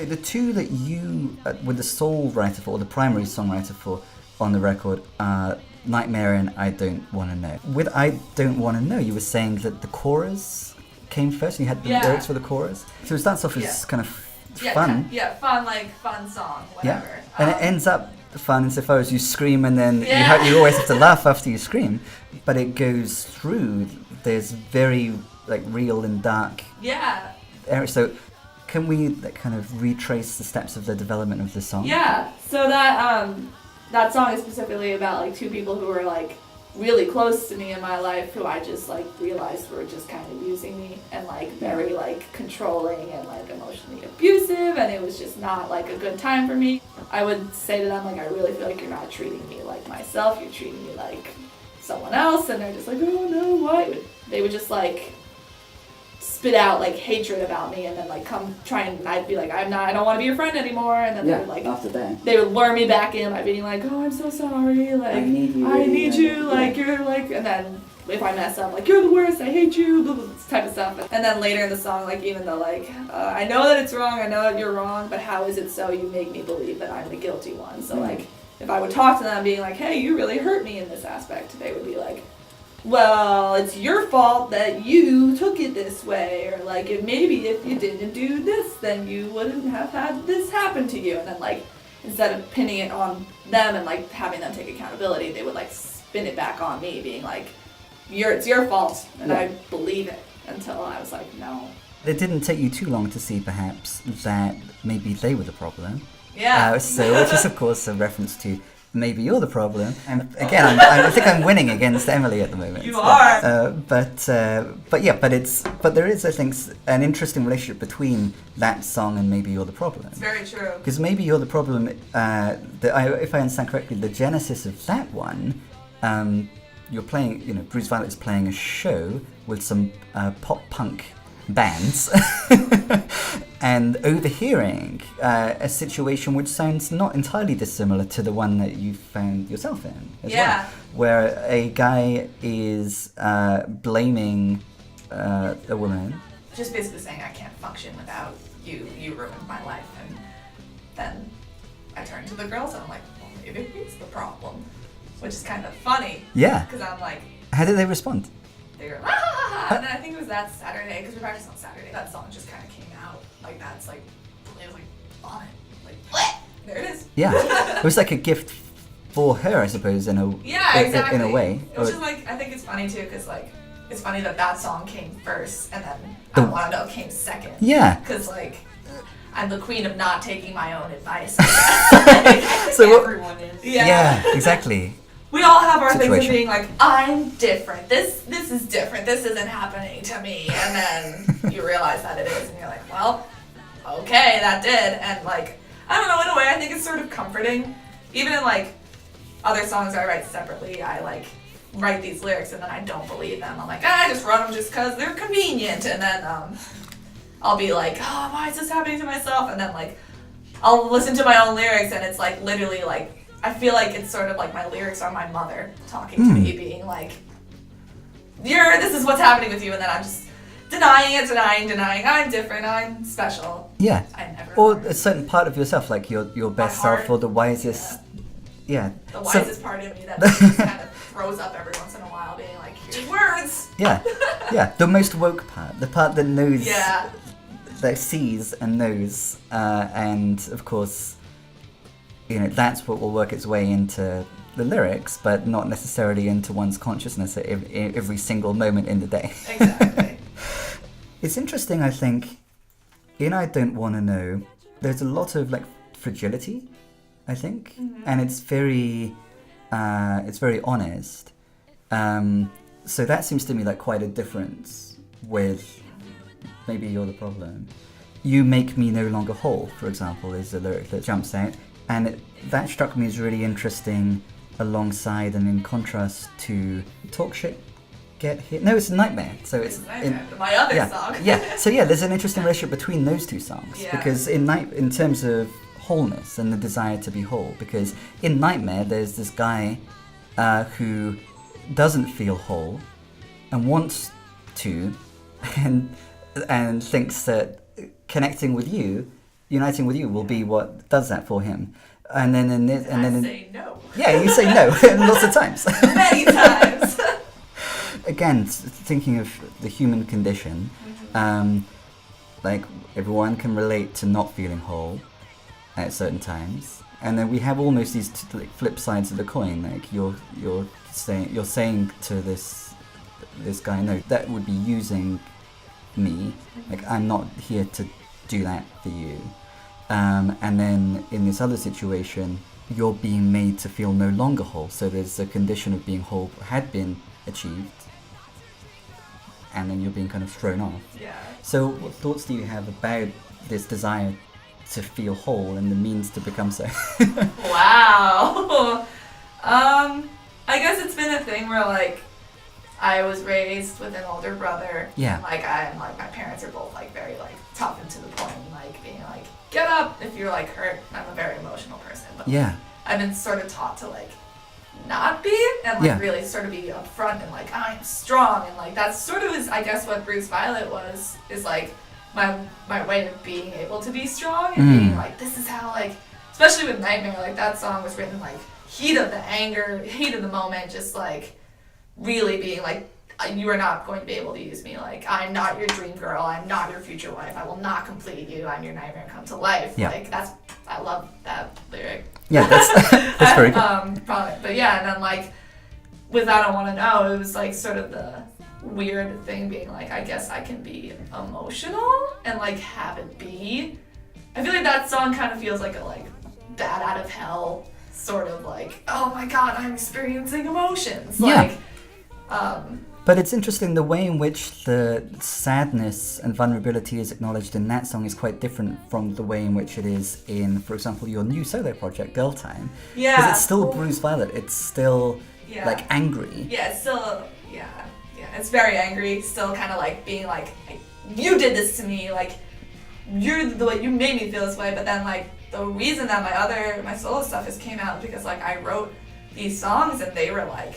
the two that you were the sole writer for, or the primary songwriter for on the record, are Nightmare and I Don't Wanna Know. With I Don't Wanna Know, you were saying that the chorus came first, and you had the lyrics for the chorus. So it starts off as kind of fun. Fun, like fun song, whatever. Yeah. And it ends up fun insofar as you scream, and then you always have to laugh after you scream. But it goes through, there's very like real and dark areas. So can we like, kind of retrace the steps of the development of the song? Yeah, so that song is specifically about like two people who were like really close to me in my life, who I just like realized were just kind of using me and like very like controlling and like emotionally abusive, and it was just not like a good time for me. I would say to them like, I really feel like you're not treating me like myself, you're treating me like someone else, and they're just like, oh no, what? They would just like spit out like hatred about me, and then like come try, and I'd be like, I don't want to be your friend anymore, and then they would like after that they would lure me back in by being like, oh, I'm so sorry, like I need you, like you're like, and then if I mess up, like you're the worst, I hate you, blah, blah, this type of stuff. And then later in the song, like even though like I know that it's wrong, I know that you're wrong, but how is it so you make me believe that I'm the guilty one? So like if I would talk to them being like, hey, you really hurt me in this aspect, they would be like, well, it's your fault that you took it this way, or like if you didn't do this, then you wouldn't have had this happen to you. And then like instead of pinning it on them and like having them take accountability, they would like spin it back on me, being like, it's your fault, and I believe it, until I was like, no. It didn't take you too long to see perhaps that maybe they were the problem. Yeah. So which is of course a reference to maybe you're the problem. And again, I think I'm winning against Emily at the moment. You are. But there is, I think, an interesting relationship between that song and Maybe You're the Problem. It's very true. Because Maybe You're the Problem, if I understand correctly, the genesis of that one, you're playing, Bruce Violet's playing a show with some pop punk bands and overhearing a situation which sounds not entirely dissimilar to the one that you found yourself in as well, where a guy is blaming a woman, just basically saying I can't function without you ruined my life. And then I turn to the girls and I'm like, well, maybe he's the problem, which is kind of funny, because I'm like, how did they respond? They were and then I think it was that Saturday, because we practiced on Saturday, that song just kind of came out like that's like, it was like fun, like what? There it is. Yeah, it was like a gift for her, I suppose, in a exactly. in a way. Which is like, I think it's funny too, because like it's funny that song came first and then I Want to Know came second. Yeah. Because like I'm the queen of not taking my own advice. So everyone is. Yeah, exactly. We all have our things of being like, I'm different. This is different. This isn't happening to me. And then you realize that it is, and you're like, well, okay, that did. And like, I don't know, in a way, I think it's sort of comforting. Even in like other songs I write separately, I like write these lyrics and then I don't believe them. I'm like, I just wrote them just because they're convenient. And then I'll be like, oh, why is this happening to myself? And then like, I'll listen to my own lyrics and it's like literally like, I feel like it's sort of like my lyrics are my mother talking to me, being like, this is what's happening with you, and then I'm just denying, I'm different, I'm special. Yeah. I never or a certain part of yourself, like your best self, or the wisest. The wisest part of me that just kind of throws up every once in a while, being like, here's words. Yeah. The most woke part, the part that knows, that sees and knows, and of course, that's what will work its way into the lyrics, but not necessarily into one's consciousness at every single moment in the day. Exactly. It's interesting, I think, in I Don't Wanna Know, there's a lot of like fragility, I think, and it's very honest. So that seems to me like quite a difference with Maybe You're the Problem. You Make Me No Longer Whole, for example, is a lyric that jumps out. And that struck me as really interesting alongside and in contrast to Talk Shit, Get Hit. No, it's Nightmare. So it's my other song. So there's an interesting relationship between those two songs. Because in terms of wholeness and the desire to be whole, because in Nightmare there's this guy who doesn't feel whole and wants to, and thinks that connecting with you uniting with you will be what does that for him. And then Say no. Yeah, you say no lots of times. Many times. Again, thinking of the human condition, like everyone can relate to not feeling whole at certain times, and then we have almost these like flip sides of the coin. Like you're saying to this guy, no, that would be using me. Like I'm not here to do that for you. And then in this other situation, you're being made to feel no longer whole. So there's a condition of being whole had been achieved, and then you're being kind of thrown off. Yeah. So what thoughts do you have about this desire to feel whole and the means to become so? Wow. I guess it's been a thing where like I was raised with an older brother. Yeah. Like my parents are both like very like tough and to the point, and like being like, get up if you're like hurt. I'm a very emotional person, but Yeah. I've been sort of taught to like not be and like Yeah. really sort of be upfront and like I'm strong, and like that's sort of is I guess what Bruised Violet is like my way of being able to be strong and being like, this is how, like, especially with Nightmare, like that song was written like heat of the anger, heat of the moment, just like really being like, you are not going to be able to use me. Like, I'm not your dream girl. I'm not your future wife. I will not complete you. I'm your nightmare come to life. Yeah. Like, I love that lyric. Yeah, that's very good. Probably. But yeah, and then like, with I Don't Want to Know, it was like sort of the weird thing being like, I guess I can be emotional and like have it be. I feel like that song kind of feels like a like bat out of hell sort of like, oh my god, I'm experiencing emotions. Yeah. Like, But it's interesting, the way in which the sadness and vulnerability is acknowledged in that song is quite different from the way in which it is in, for example, your new solo project, Girl Time. yeah. Because it's still Bruised Violet, it's still Yeah. like angry. Yeah, it's still, yeah, it's very angry, still kind of like being like, you did this to me, like, you're the way, you made me feel this way, but then like, the reason that my solo stuff has came out is because like, I wrote these songs and they were like,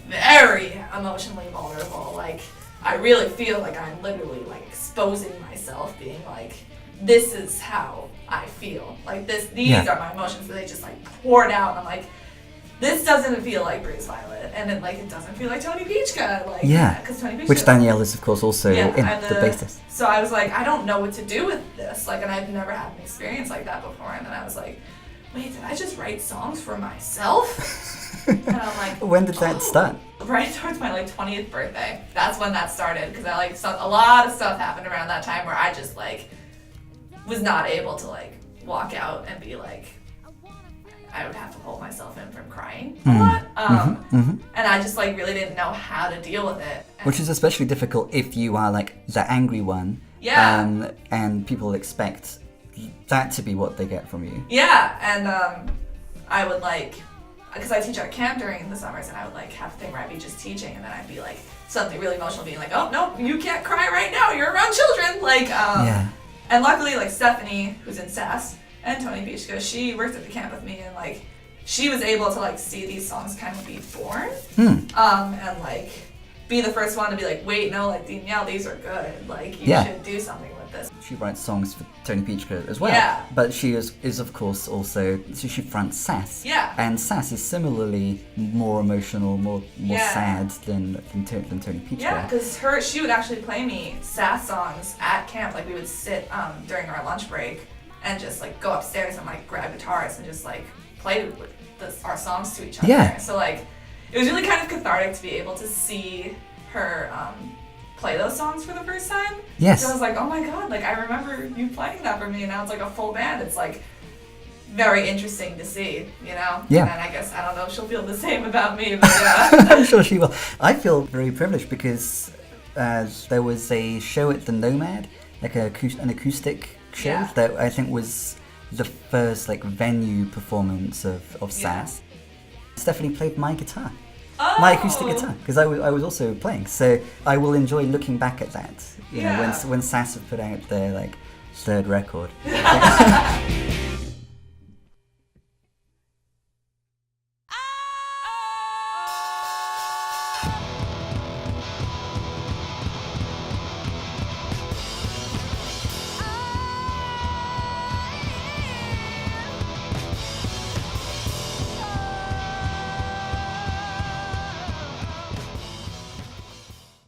very emotionally vulnerable, like, I really feel like I'm literally like exposing myself, being like, this is how I feel, like these are my emotions, and they just like poured out, and I'm like, this doesn't feel like Bruised Violet, and then like it doesn't feel like Tony Peachka, like because Tony Peachka, which Danielle is of course also in and the bassist. So I was like, I don't know what to do with this, like, and I've never had an experience like that before, and then I was like, wait, did I just write songs for myself? And I'm like, when did that start? Right towards my like 20th birthday. That's when that started, because I like a lot of stuff happened around that time where I just like was not able to like walk out and be like, I would have to hold myself in from crying a lot. And I just like really didn't know how to deal with it. Which is especially difficult if you are like the angry one. Yeah. And people expect that to be what they get from you. Yeah, and I would like, because I teach at camp during the summers, and I would like have a thing where I'd be just teaching, and then I'd be like suddenly really emotional, being like, oh no, you can't cry right now, you're around children, like, and luckily like Stephanie, who's in SAS, and Tony Peachka, she worked at the camp with me, and like she was able to like see these songs kind of be born, and like be the first one to be like, wait, no, like Danielle, these are good, like you should do something with this. She writes songs for Tony Peachka as well. Yeah. But she is of course also, so she fronts SAS. Yeah. And SAS is similarly more emotional, more sad than Tony Peachka. Yeah, because she would actually play me SAS songs at camp. Like we would sit during our lunch break and just like go upstairs and like grab guitars and just like play our songs to each other. Yeah. So like it was really kind of cathartic to be able to see her play those songs for the first time. Yes. So I was like, oh my god, like I remember you playing that for me, and now it's like a full band. It's like very interesting to see, you know? Yeah. And I guess, I don't know if she'll feel the same about me, but yeah. I'm sure she will. I feel very privileged because there was a show at the Nomad, like an acoustic show that I think was the first like venue performance of SAS. Stephanie played my guitar. My acoustic guitar, because I was also playing, so I will enjoy looking back at that. You know, when SAS have put out their like third record.